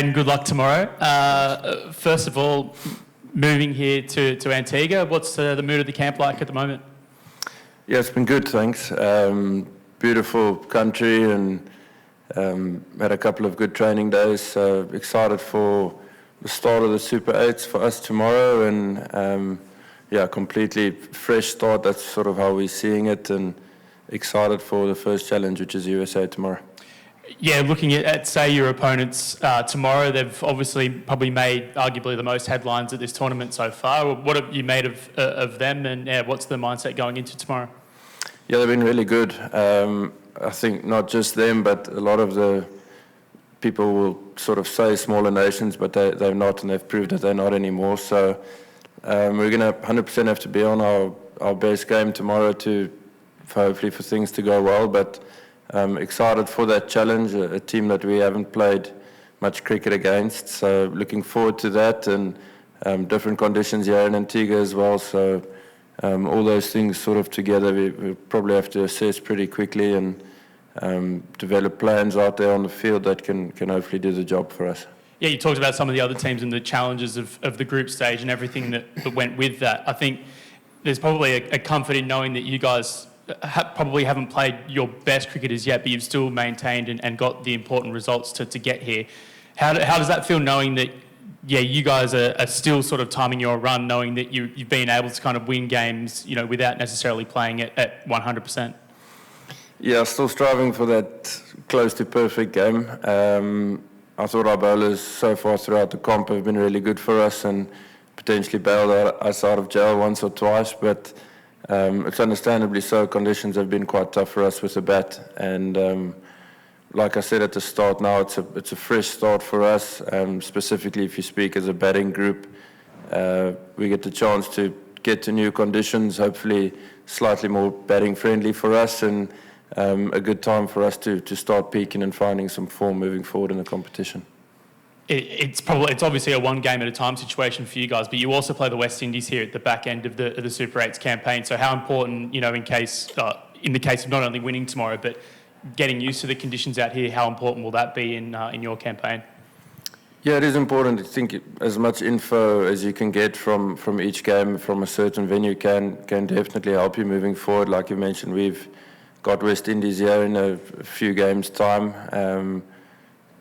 Aiden, good luck tomorrow. First of all, moving here to Antigua, what's the mood of the camp like at the moment? Yeah, it's been good, thanks. Beautiful country and had a couple of good training days. So excited for the start of the Super 8s for us tomorrow, and completely fresh start. That's sort of how we're seeing it, and excited for the first challenge, which is USA tomorrow. Yeah, looking at say your opponents tomorrow, they've obviously probably made arguably the most headlines at this tournament so far. What have you made of them, and what's the mindset going into tomorrow? Yeah, they've been really good. I think not just them, but a lot of the people will sort of say smaller nations, but they're not, and they've proved that they're not anymore. So we're going to 100% have to be on our best game tomorrow hopefully for things to go well. But excited for that challenge, a team that we haven't played much cricket against. So looking forward to that, and different conditions here in Antigua as well. So all those things sort of together, we probably have to assess pretty quickly and develop plans out there on the field that can hopefully do the job for us. Yeah, you talked about some of the other teams and the challenges of the group stage and everything that went with that. I think there's probably a comfort in knowing that you guys probably haven't played your best cricket as yet, but you've still maintained and got the important results to get here. How does that feel, knowing that, you guys are still sort of timing your run, knowing that you've been able to kind of win games, without necessarily playing it at 100%? Yeah, still striving for that close to perfect game. I thought our bowlers so far throughout the comp have been really good for us and potentially bailed us out of jail once or twice, but it's understandably so. Conditions have been quite tough for us with the bat, and like I said at the start, now it's a fresh start for us. Specifically, if you speak as a batting group, we get the chance to get to new conditions, hopefully slightly more batting friendly for us, and a good time for us to start peaking and finding some form moving forward in the competition. It's obviously a one game at a time situation for you guys, but you also play the West Indies here at the back end of the Super 8s campaign. So how important, in the case of not only winning tomorrow, but getting used to the conditions out here, how important will that be in your campaign? Yeah, it is important. I think as much info as you can get from each game from a certain venue can definitely help you moving forward. Like you mentioned, we've got West Indies here in a few games' time.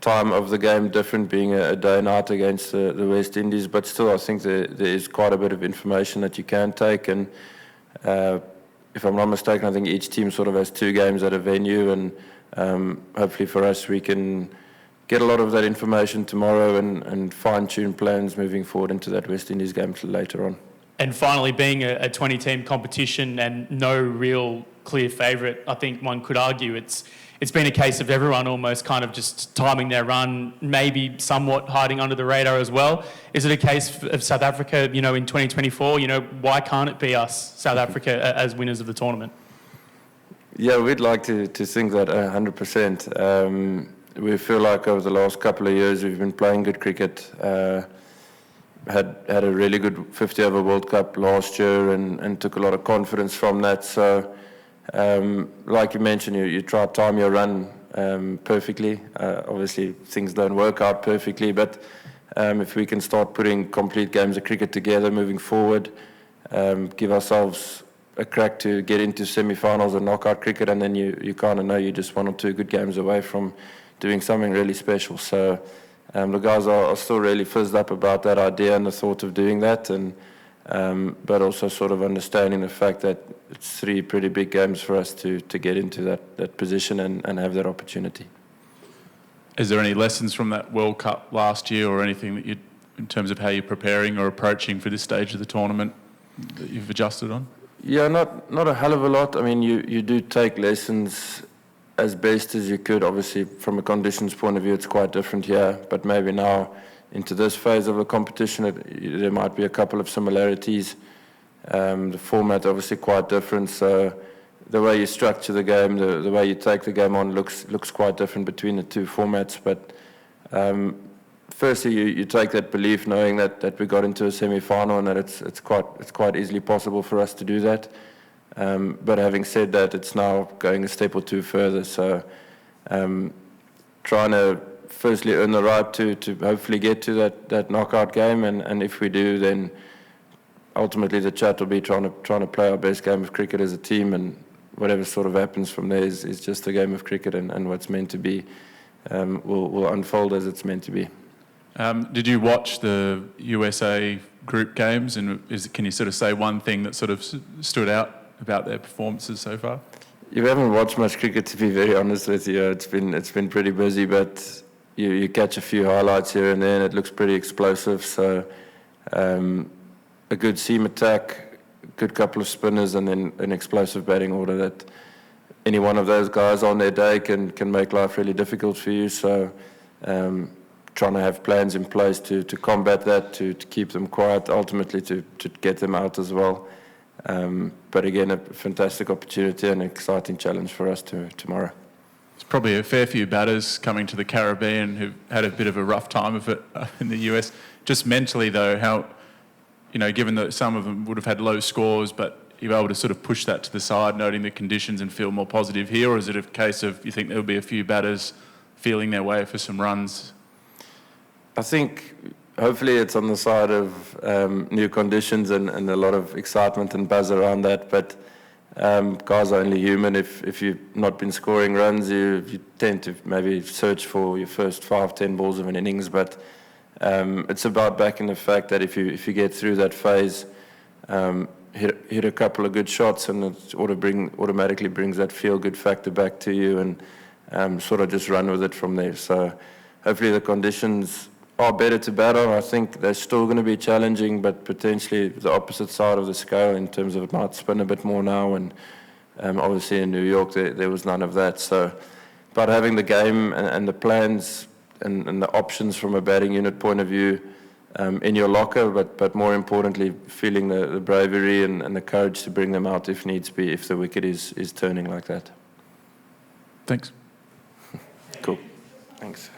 Time of the game different, being a day night against the West Indies, but still I think there is quite a bit of information that you can take, and if I'm not mistaken, I think each team sort of has 2 games at a venue, and hopefully for us we can get a lot of that information tomorrow and fine-tune plans moving forward into that West Indies game later on. And finally, being a 20-team competition and no real clear favourite, I think one could argue it's been a case of everyone almost kind of just timing their run, maybe somewhat hiding under the radar as well. Is it a case of South Africa, in 2024? Why can't it be us, South Africa, as winners of the tournament? Yeah, we'd like to think that 100%. We feel like over the last couple of years we've been playing good cricket. Had a really good 50-over World Cup last year and took a lot of confidence from that. So, like you mentioned, you try to time your run perfectly. Obviously, things don't work out perfectly, but if we can start putting complete games of cricket together moving forward, give ourselves a crack to get into semi-finals and knockout cricket, and then you kind of know you're just 1 or 2 good games away from doing something really special. So the guys are still really fizzed up about that idea and the thought of doing that, and but also sort of understanding the fact that it's 3 pretty big games for us to get into that position and have that opportunity. Is there any lessons from that World Cup last year, or anything that in terms of how you're preparing or approaching for this stage of the tournament, that you've adjusted on? Yeah, not a hell of a lot. I mean, you do take lessons as best as you could. Obviously, from a conditions point of view, it's quite different here, but maybe now into this phase of the competition, there might be a couple of similarities. The format obviously quite different, so the way you structure the game, the way you take the game on looks quite different between the 2 formats. But firstly, you take that belief, knowing that we got into a semi-final and that it's quite easily possible for us to do that. But having said that, it's now going a step or 2 further. So trying to firstly earn the right to hopefully get to that knockout game, and if we do, then ultimately the chat will be trying to play our best game of cricket as a team, and whatever sort of happens from there is just a game of cricket, and what's meant to be will unfold as it's meant to be. Did you watch the USA group games, and can you sort of say one thing that sort of stood out about their performances so far? You haven't watched much cricket, to be very honest with you. It's been pretty busy, but you catch a few highlights here and there, and it looks pretty explosive. So a good seam attack, a good couple of spinners, and then an explosive batting order that any one of those guys on their day can make life really difficult for you. So trying to have plans in place to combat that, to keep them quiet, ultimately to get them out as well. But again, a fantastic opportunity and an exciting challenge for us tomorrow. There's probably a fair few batters coming to the Caribbean who've had a bit of a rough time of it in the US. Just mentally, though, how, given that some of them would have had low scores, but you're able to sort of push that to the side, noting the conditions, and feel more positive here? Or is it a case of you think there'll be a few batters feeling their way for some runs? I think hopefully it's on the side of new conditions and a lot of excitement and buzz around that. But guys are only human. If you've not been scoring runs, you tend to maybe search for your first 5-10 balls of an innings. But it's about backing the fact that if you get through that phase, hit a couple of good shots, and it automatically brings that feel-good factor back to you, and sort of just run with it from there. So hopefully the conditions are better to bat on. I think they're still going to be challenging, but potentially the opposite side of the scale in terms of it might spin a bit more now. And obviously in New York there was none of that. So, but having the game and the plans and the options from a batting unit point of view in your locker, but more importantly, feeling the bravery and the courage to bring them out if needs be, if the wicket is turning like that. Thanks. Cool. Thanks.